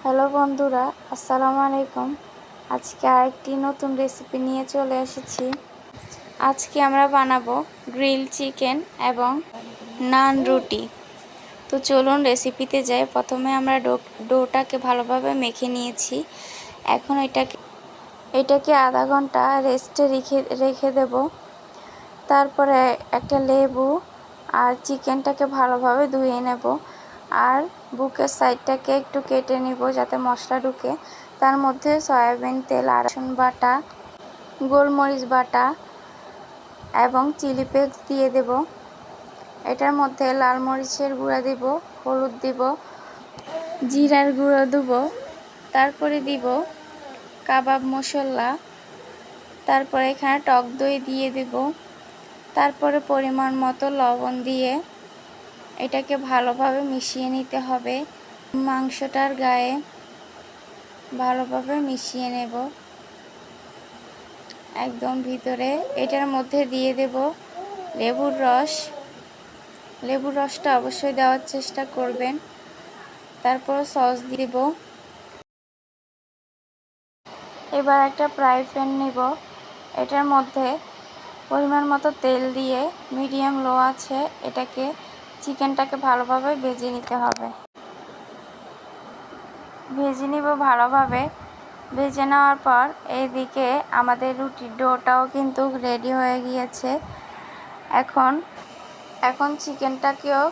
Hello বন্ধুরা, আসসালামু আলাইকুম। আজকে আরেকটি নতুন রেসিপি নিয়ে চলে এসেছি। আজকে আমরা বানাবো গ্রিল চিকেন এবং নান রুটি। তো চলুন রেসিপিতে যাই। প্রথমে আমরা ডোটাকে ভালোভাবে মেখে নিয়েছি। এখন এটাকে আধা ঘন্টা রেস্টে রেখে দেব। তারপরে একটা লেবু আর চিকেনটাকে ভালোভাবে ধুয়ে নেব। আর বুকের সাইডটাকে একটু কেটে নিব যাতে মশলা ঢুকে। তার মধ্যে সয়াবিন তেল, রসুন বাটা, গোলমরিচ বাটা এবং চিলি ফ্লেক্স দিয়ে দেব। এটার মধ্যে লাল মরিচের গুঁড়া দিব, হলুদ দিব, জিরার গুঁড়ো দেব, তারপরে দিব কাবাব মশলা, তারপরে এখানে টক দই দিয়ে দেব, তারপরে পরিমাণ মতো লবণ দিয়ে এটাকে ভালোভাবে মিশিয়ে নিতে হবে। মাংসটার গায়ে ভালোভাবে মিশিয়ে নেব একদম ভিতরে। এটার মধ্যে দিয়ে দেব লেবুর রস। লেবুর রসটা অবশ্যই দেওয়ার চেষ্টা করবেন। তারপর সস দিব। এবার একটা ফ্রাই প্যান নিব। এটার মধ্যে পরিমাণ মতো তেল দিয়ে মিডিয়াম লো আছে চিকেনটাকে ভালোভাবে ভেজে নিতে হবে। ভেজে নিব ভালোভাবে। ভেজে নেওয়ার পর এইদিকে আমাদের রুটির ডোটাও কিন্তু রেডি হয়ে গিয়েছে। এখন চিকেনটাকেও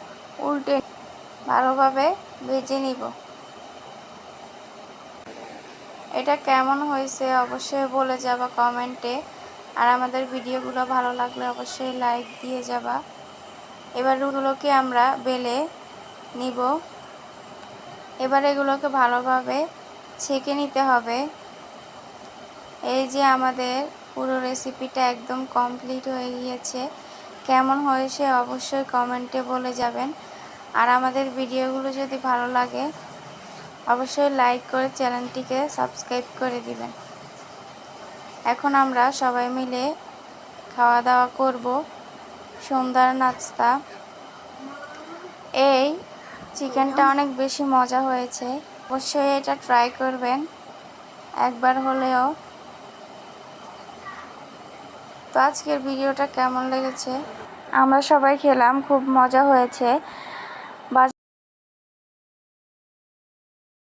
উল্টে ভালোভাবে ভেজে নিব। এটা কেমন হয়েছে অবশ্যই বলে যাবা কমেন্টে। আর আমাদের ভিডিওগুলো ভালো লাগলে অবশ্যই লাইক দিয়ে যাবা। এবার রুটিগুলোকে আমরা বেলে নিব। এবার এগুলোকে ভালোভাবে ছেঁকে নিতে হবে। এই যে আমাদের পুরো রেসিপিটা একদম কমপ্লিট হয়ে গিয়েছে। কেমন হয়েছে অবশ্যই কমেন্টে বলে যাবেন। আর আমাদের ভিডিওগুলো যদি ভালো লাগে অবশ্যই লাইক করে চ্যানেলটিকে সাবস্ক্রাইব করে দিবেন। এখন আমরা সবাই মিলে খাওয়া দাওয়া করব সন্ধ্যার নাস্তা। এই চিকেনটা অনেক বেশি মজা হয়েছে। অবশ্যই এটা ট্রাই করবেন একবার হলেও। তো আজকের ভিডিওটা কেমন লেগেছে? আমরা সবাই খেলাম, খুব মজা হয়েছে।